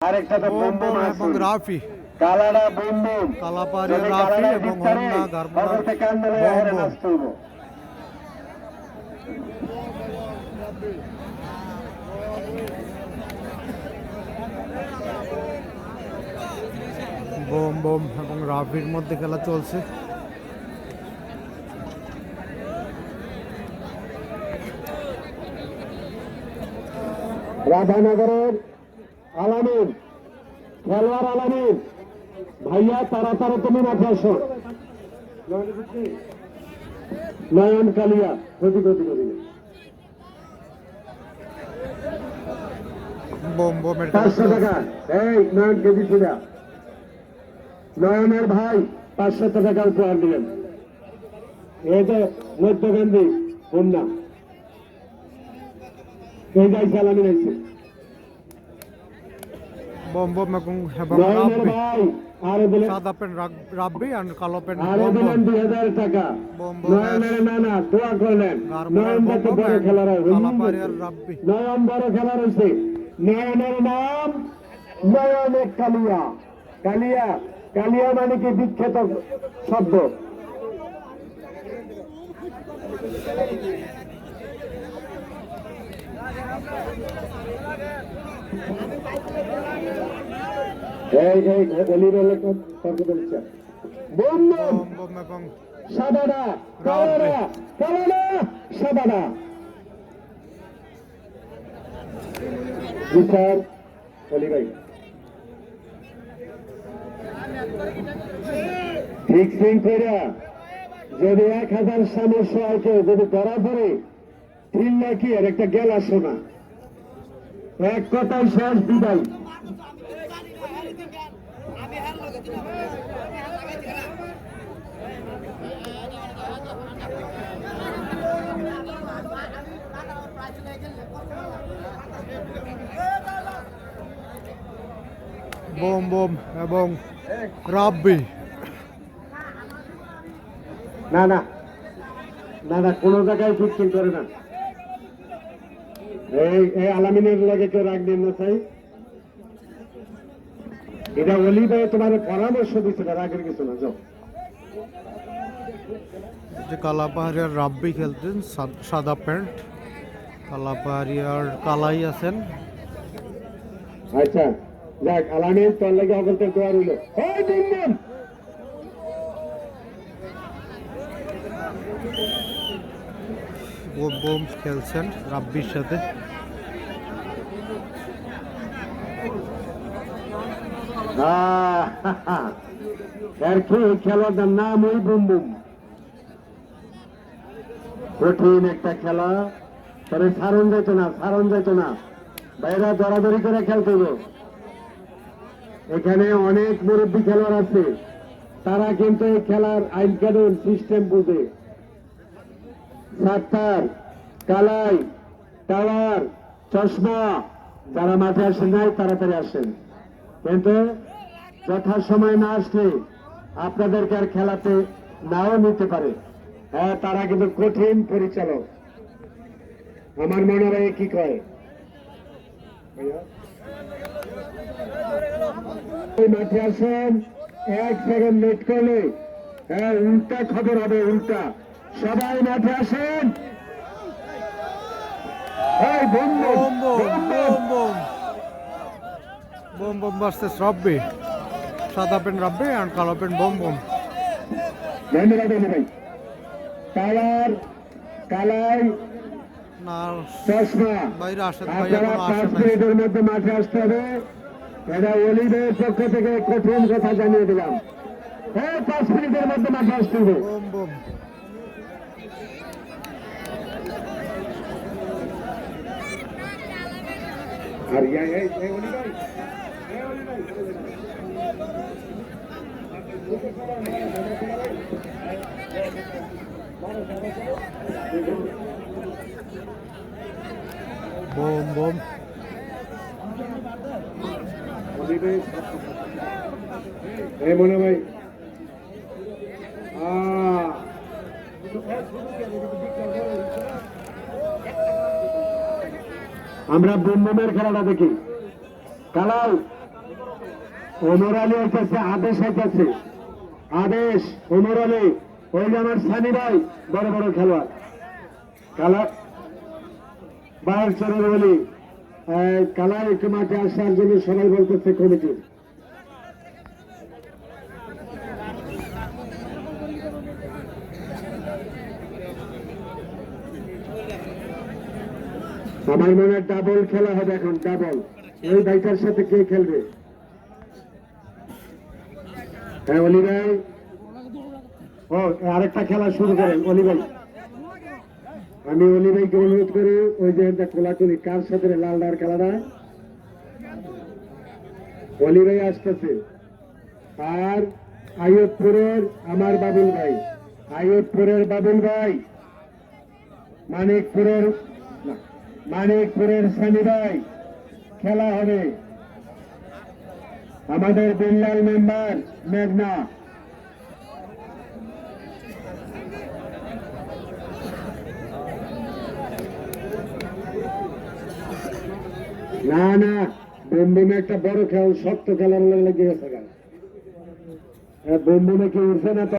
আরেকটা তো বোম্বম এবং রাফি, কালাডা বোম্বম কালাপাড়িয়া রাফি এবং হন্না গার্মোনার বোম্বম। বোম্বম এবং রাফির মধ্যে খেলা চলছে। রাধানগরের আলামিন, খেলোয়াড় আলামিন ভাইয়া, তাড়াতাড়ি তুমি মাঠে আসো। নয়ন কালিয়া বোম্বমের 500 টাকা। এই নয়ন কেজি ছিলা, নয়নের ভাই 500 টাকা উপহার দিলেন। এই যে মধ্যগান্ধী বন্যা, এই যাই চালানি রয়েছে বোম্বম এবং নয়নের রাব্বি, ভাই আরো দিলেন, সাদা পেন রাব্বি আর কালো পেন আরো দিলেন বোম্বম। 2000 টাকা। বোম্বমের নয়নের নানা দোয়া করলেন, গার্মোনার নয়ন যাতে বোম্বম বড় এবং খেলার হয়। কালাপাড়িয়ার রাব্বি। নয়ন বড় খেলার হয়েছে। নয়নের নাম নয়নে কালিয়া। কালিয়া, কালিয়া মানে কি বিখ্যাত শব্দ। এই এই অলিভের তর্ক চলছে। বোম্বম বোম্বম এবং সাদাডা, কালাডা, কালাডা, সাদাডা। বিচার অলি ভাই ফিক্সিং করে যদি 1000 সমস্যা হয়, কেউ যদি ধরা পড়ে 3 লাখ আর একটা গেলা শোনা, এক কথাই শেষ বিদায়। বোম্বম এবং রাব্বি। না না না না, কোনো জায়গায় ফিক্সিং করে না। এই আলামিনের লাগে কেউ রাখবেন না চাই। এটা অলি ভাই তোমার পরামর্শ দিচ্ছে, রাগের কিছু না। যাও, যে কালাপাহাড়িয়ার রাব্বি খেলতেন সাদা প্যান্ট, কালাপাহাড়িয়ার কালাই আছেন। আচ্ছা যাক, আলামিন তোর লাগে অগলতের দোয়া রইল। এই দিন বোম খেলছেন রাব্বির সাথে। এর কি খেলাটার নাম ওই বুম বুম। কঠিন একটা খেলা, তবে সারণ যেত না বাইরা দরাদরি করে খেলতে হবে। এখানে অনেক মুরব্বী খেলোয়াড় আছে, তারা কিন্তু এই খেলার আইন কানুন সিস্টেম বুঝে। সাত্তার, কালাই, টাওয়ার, চশমা, যারা মাঠে আসেন নাই তাড়াতাড়ি আসেন, কিন্তু যথাসময় না আসলে আপনাদেরকে আর খেলাতে নাও নিতে পারে। হ্যাঁ, তারা কিন্তু কঠিন পরিচালক। আমার মনে হয় কি কয়, মাঠে আসেন, 1 সেকেন্ড লেট করলে হ্যাঁ উল্টা খবর হবে, উল্টা। সবাই মাঠে আসেন। বোম্বম ভার্সেস রাব্বি, সাদা পেন রাব্বি আর কালো পেন বোম্বম। ধন্যবাদ ভাই। কালার, কালাই, না চশমা, বাইরে আসেন ভাই, আপনারা এখনো 5 আসেন নাই। মিনিটের মধ্যে মাঠে আসতে হবে। এটা অলিভের পক্ষ থেকে কঠিন কথা জানিয়ে দিলাম। হ্যাঁ, 5 মিনিটের মধ্যে মাঠে আসতে হবে। বোম্বম আর বোম্বম মনে ভাই আমরা বোমবোমের খেলাটা দেখি। কালাও ওমর আলী হইতেছে আদেশ হইতেছে আদেশ ওমর আলী ওই যে আমার সানি ভাই বড় বড় খেলোয়াড় কালা বাইর চরের বলি কালা একটু মাঠে আসার জন্য সবাই বলতেছে কমিটি আমার মনে হয় ডাবল খেলা হবে এখন ডাবল ওই ভাইটার সাথে কে খেলবে হ্যাঁ অলি ভাই ও আরেকটা খেলা শুরু করেন অলি ভাই আমি অলি ভাইকে অনুরোধ করি ওই যে কোলাকুলি কার সাথে লাল ডার খেলাটা অলি ভাই আসতেছে আর আইয়ুবপুরের আমার বাবুল ভাই আইয়ুবপুরের বাবুল ভাই মানিকপুরের সানি ভাই খেলা হবে আমাদের বিল্লাল মেম্বার মেঘনা না না বম্বমে একটা বড় খেলা শক্ত খেলার লেগে গেছে বোম বোমে কেউ উঠছে না তো